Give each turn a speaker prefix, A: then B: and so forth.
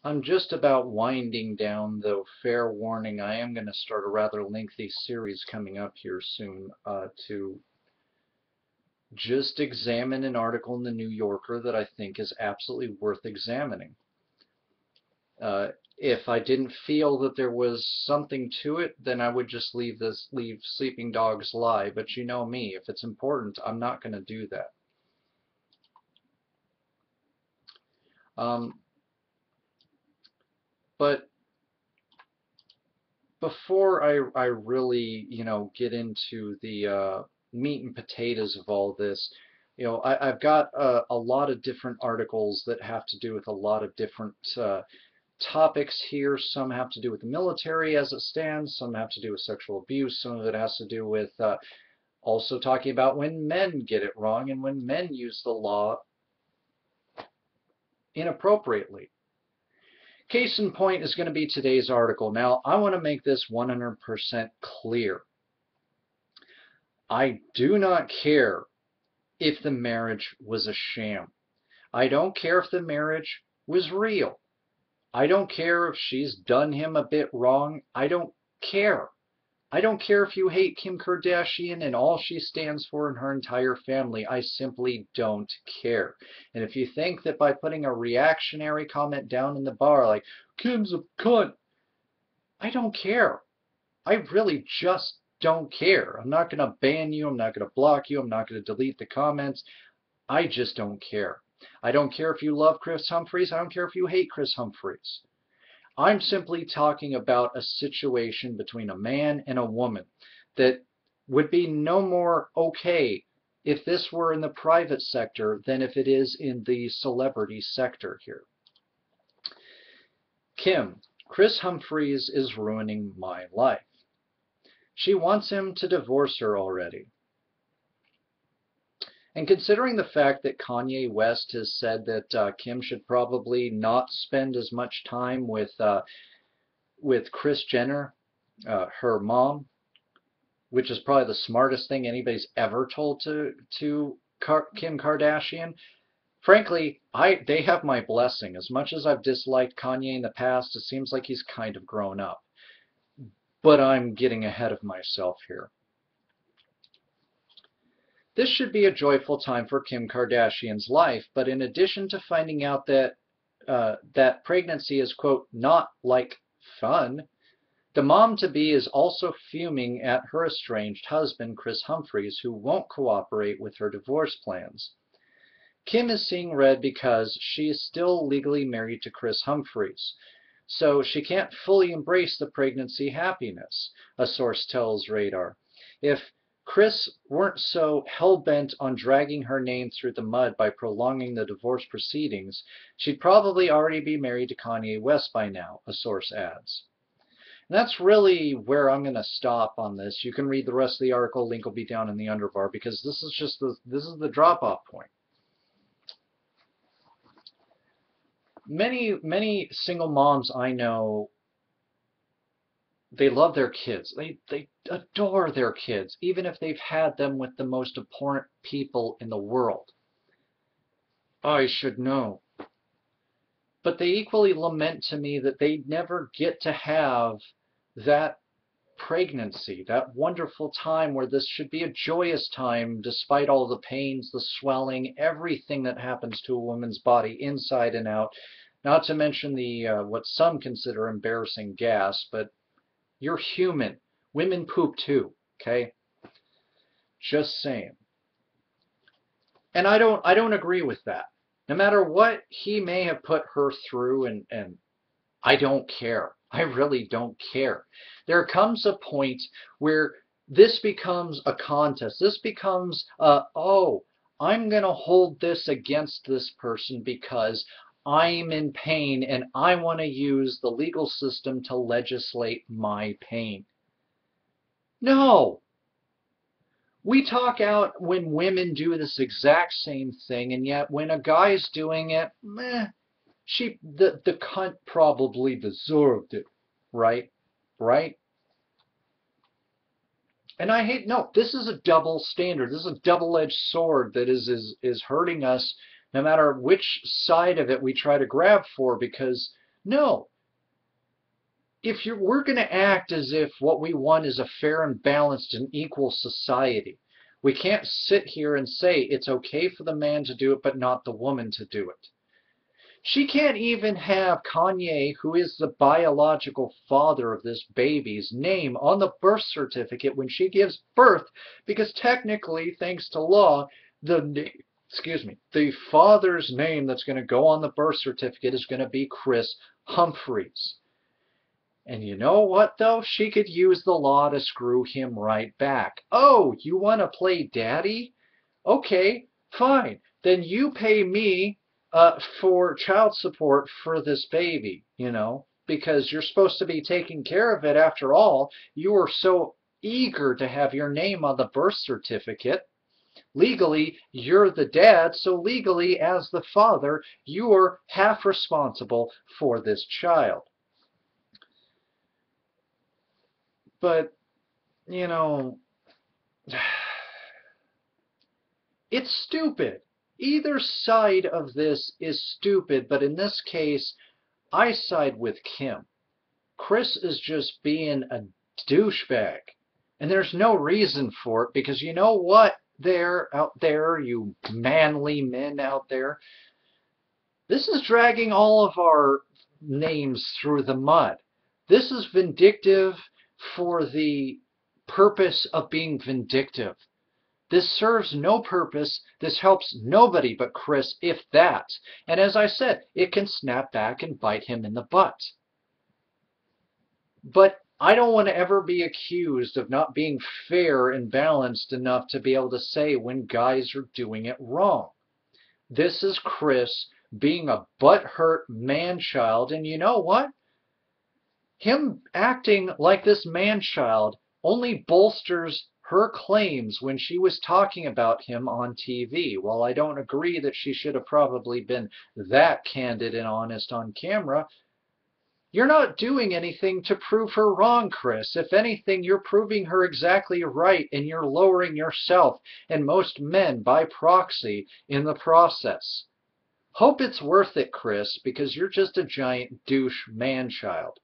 A: I'm just about winding down, though fair warning, I am going to start a rather lengthy series coming up here soon to just examine an article in the New Yorker that I think is absolutely worth examining. If I didn't feel that there was something to it, then I would just leave Sleeping Dogs Lie. But you know me, if it's important, I'm not going to do that. But before I really, get into the meat and potatoes of all this, I've got a lot of different articles that have to do with a lot of different topics here. Some have to do with the military as it stands, some have to do with sexual abuse, some of it has to do with also talking about when men get it wrong and when men use the law inappropriately. Case in point is going to be today's article. Now, I want to make this 100% clear. I do not care if the marriage was a sham. I don't care if the marriage was real. I don't care if she's done him a bit wrong. I don't care. I don't care if you hate Kim Kardashian and all she stands for and her entire family. I simply don't care. And if you think that by putting a reactionary comment down in the bar like, Kim's a cunt, I don't care. I really just don't care. I'm not going to ban you. I'm not going to block you. I'm not going to delete the comments. I just don't care. I don't care if you love Kris Humphries. I don't care if you hate Kris Humphries. I'm simply talking about a situation between a man and a woman that would be no more okay if this were in the private sector than if it is in the celebrity sector here. Kim, Kris Humphries is ruining my life. She wants him to divorce her already. And considering the fact that Kanye West has said that Kim should probably not spend as much time with Kris Jenner, her mom, which is probably the smartest thing anybody's ever told to Kim Kardashian. Frankly, they have my blessing. As much as I've disliked Kanye in the past, it seems like he's kind of grown up. But I'm getting ahead of myself here. This should be a joyful time for Kim Kardashian's life, but in addition to finding out that that pregnancy is, quote, not like fun, the mom-to-be is also fuming at her estranged husband, Kris Humphries, who won't cooperate with her divorce plans. Kim is seeing red because she is still legally married to Kris Humphries, so she can't fully embrace the pregnancy happiness, a source tells Radar. If Kris weren't so hell-bent on dragging her name through the mud by prolonging the divorce proceedings, she'd probably already be married to Kanye West by now, a source adds. And that's really where I'm going to stop on this. You can read the rest of the article. Link will be down in the underbar because this is the drop-off point. Many single moms I know, they love their kids. They adore their kids, even if they've had them with the most abhorrent people in the world. I should know. But they equally lament to me that they never get to have that pregnancy, that wonderful time where this should be a joyous time despite all the pains, the swelling, everything that happens to a woman's body inside and out. Not to mention the what some consider embarrassing gas, but you're human. Women poop too, okay? Just saying. And I don't agree with that. No matter what he may have put her through, and I don't care. I really don't care. There comes a point where this becomes a contest. This becomes, oh, I'm going to hold this against this person because I'm in pain and I want to use the legal system to legislate my pain. No! We talk out when women do this exact same thing, and yet when a guy's doing it, meh, the cunt probably deserved it, right? Right? And I hate, no, this is a double standard. This is a double-edged sword that is hurting us no matter which side of it we try to grab for, because No. We're going to act as if what we want is a fair and balanced and equal society. We can't sit here and say it's okay for the man to do it, but not the woman to do it. She can't even have Kanye, who is the biological father of this baby's name on the birth certificate when she gives birth, because technically, thanks to law, the father's name that's going to go on the birth certificate is going to be Kris Humphries. And you know what, though? She could use the law to screw him right back. Oh, you want to play daddy? Okay, fine. Then you pay me for child support for this baby, because you're supposed to be taking care of it after all. You were so eager to have your name on the birth certificate. Legally, you're the dad, so legally, as the father, you're half responsible for this child. But, it's stupid. Either side of this is stupid, but in this case, I side with Kim. Kris is just being a douchebag. And there's no reason for it, because you know what, out there, you manly men out there, this is dragging all of our names through the mud. This is vindictive for the purpose of being vindictive. This serves no purpose. This helps nobody but Kris, if that. And as I said, it can snap back and bite him in the butt. But I don't want to ever be accused of not being fair and balanced enough to be able to say when guys are doing it wrong. This is Kris being a butthurt man-child, and you know what? Him acting like this man-child only bolsters her claims when she was talking about him on TV. While I don't agree that she should have probably been that candid and honest on camera, you're not doing anything to prove her wrong, Kris. If anything, you're proving her exactly right, and you're lowering yourself and most men by proxy in the process. Hope it's worth it, Kris, because you're just a giant douche man-child.